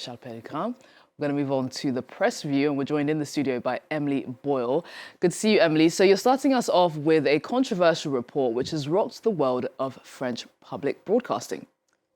Charles Pellegrin. We're going to move on to the press review, and we're joined in the studio by Emily Boyle. Good to see you, Emily. So you're starting us off with a controversial report which has rocked the world of French public broadcasting.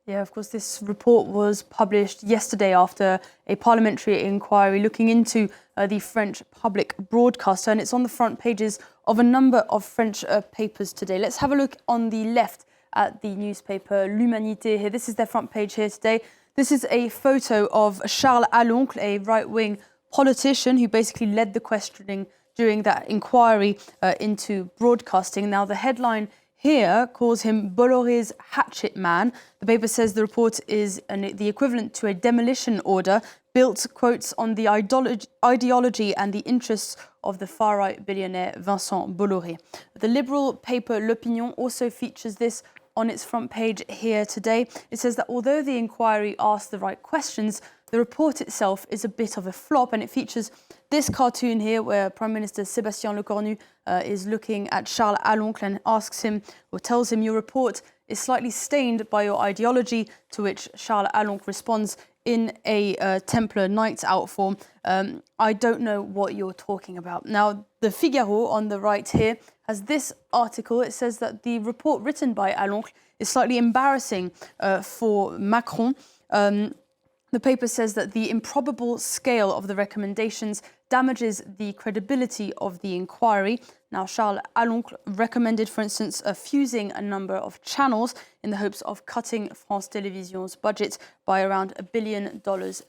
Yeah, of course, this report was published yesterday after a parliamentary inquiry looking into the French public broadcaster, and it's on the front pages of a number of French papers today. Let's have a look on the left at the newspaper L'Humanité here. This is their front page here today. This is a photo of Charles Aloncle, a right-wing politician who basically led the questioning during that inquiry into broadcasting. Now, the headline here calls him Bolloré's hatchet man. The paper says the report is the equivalent to a demolition order built, quotes, on the ideology and the interests of the far-right billionaire Vincent Bolloré. The liberal paper L'Opinion also features this on its front page here today. It says that although the inquiry asked the right questions, the report itself is a bit of a flop, and it features this cartoon here where Prime Minister Sébastien Lecornu is looking at Charles Aloncle and asks him, or tells him, your report is slightly stained by your ideology, to which Charles Aloncle responds in a Templar Knights out form, I don't know what you're talking about. Now, the Figaro on the right here has this article. It says that the report written by Aloncle is slightly embarrassing for Macron. The paper says that the improbable scale of the recommendations damages the credibility of the inquiry. Now, Charles Aloncle recommended, for instance, fusing a number of channels in the hopes of cutting France Télévision's budget by around $1 billion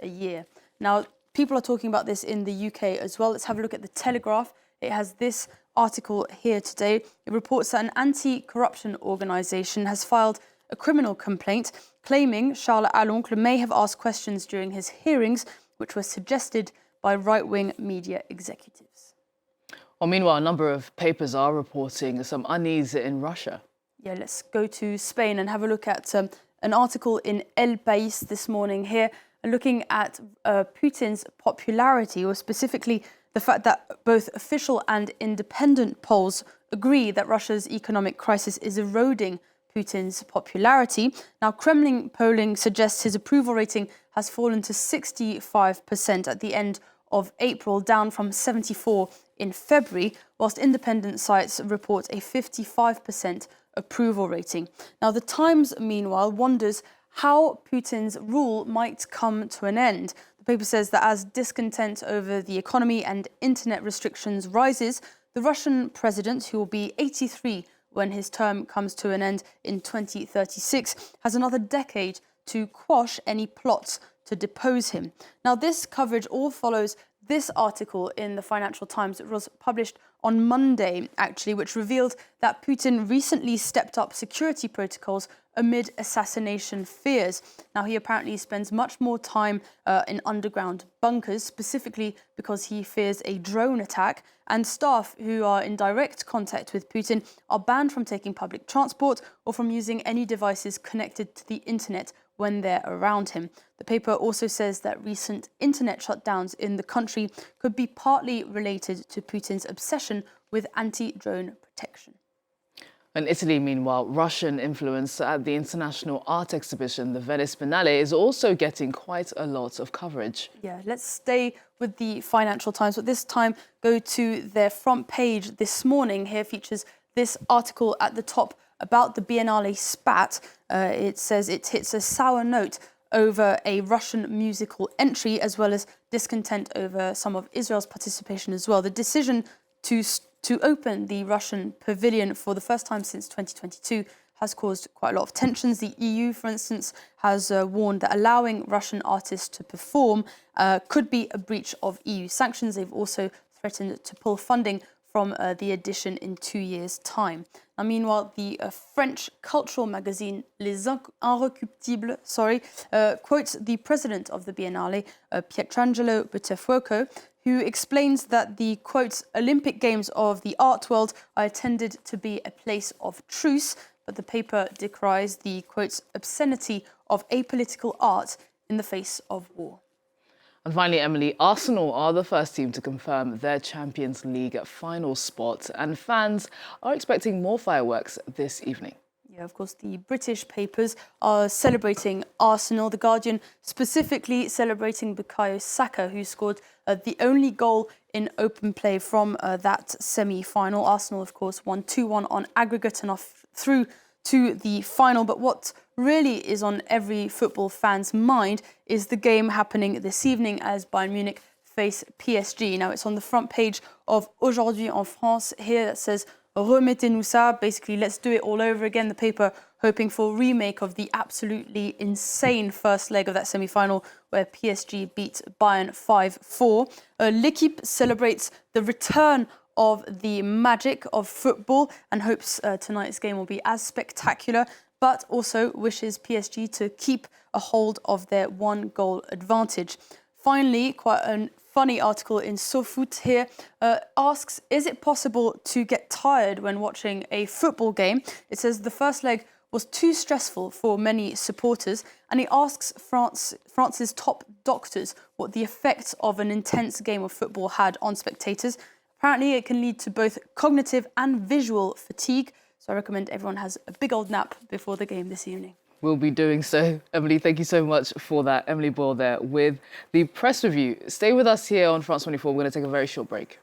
a year. Now, people are talking about this in the UK as well. Let's have a look at the Telegraph. It has this article here today. It reports that an anti-corruption organisation has filed a criminal complaint claiming Charles Aloncle may have asked questions during his hearings, which were suggested by right-wing media executives. Well, meanwhile, a number of papers are reporting some unease in Russia. Yeah, let's go to Spain and have a look at an article in El País this morning here, looking at Putin's popularity, or specifically the fact that both official and independent polls agree that Russia's economic crisis is eroding Putin's popularity. Now, Kremlin polling suggests his approval rating has fallen to 65% at the end of April, down from 74% in February, whilst independent sites report a 55% approval rating. Now, the Times, meanwhile, wonders how Putin's rule might come to an end. The paper says that as discontent over the economy and internet restrictions rises, the Russian president, who will be 83 when his term comes to an end in 2036, has another decade to quash any plots to depose him. Now, this coverage all follows this article in the Financial Times. It was published on Monday, actually, which revealed that Putin recently stepped up security protocols amid assassination fears. Now, he apparently spends much more time in underground bunkers, specifically because he fears a drone attack, and staff who are in direct contact with Putin are banned from taking public transport or from using any devices connected to the internet when they're around him. The paper also says that recent internet shutdowns in the country could be partly related to Putin's obsession with anti-drone protection. In Italy, meanwhile, Russian influence at the international art exhibition, the Venice Biennale, is also getting quite a lot of coverage. Yeah, let's stay with the Financial Times, but this time go to their front page this morning. Here features this article at the top about the Biennale spat. It says it hits a sour note over a Russian musical entry, as well as discontent over some of Israel's participation as well. The decision to open the Russian pavilion for the first time since 2022 has caused quite a lot of tensions. The EU, for instance, has warned that allowing Russian artists to perform could be a breach of EU sanctions. They've also threatened to pull funding from the edition in 2 years' time. Now, meanwhile, the French cultural magazine Les Inrecuptibles quotes the president of the Biennale, Pietrangelo Buttafuoco, who explains that the, quote, Olympic Games of the art world are intended to be a place of truce, but the paper decries the, quote, obscenity of apolitical art in the face of war. And finally, Emily, Arsenal are the first team to confirm their Champions League final spot, and fans are expecting more fireworks this evening. Yeah, of course, the British papers are celebrating Arsenal. The Guardian specifically celebrating Bukayo Saka, who scored the only goal in open play from that semi-final. Arsenal, of course, won 2-1 on aggregate and off through to the final. But what really is on every football fan's mind is the game happening this evening as Bayern Munich face PSG. Now, it's on the front page of Aujourd'hui en France here that says, Remettez-nous ça, basically, let's do it all over again. The paper hoping for a remake of the absolutely insane first leg of that semi-final where PSG beat Bayern 5-4. L'Équipe celebrates the return of the magic of football and hopes tonight's game will be as spectacular, but also wishes PSG to keep a hold of their one-goal advantage. Finally, quite a funny article in SoFoot here asks, is it possible to get tired when watching a football game? It says the first leg was too stressful for many supporters, and he asks France's top doctors what the effects of an intense game of football had on spectators. Apparently, it can lead to both cognitive and visual fatigue, so I recommend everyone has a big old nap before the game this evening. We'll be doing so. Emily, thank you so much for that. Emily Boyle there with the press review. Stay with us here on France 24. We're going to take a very short break.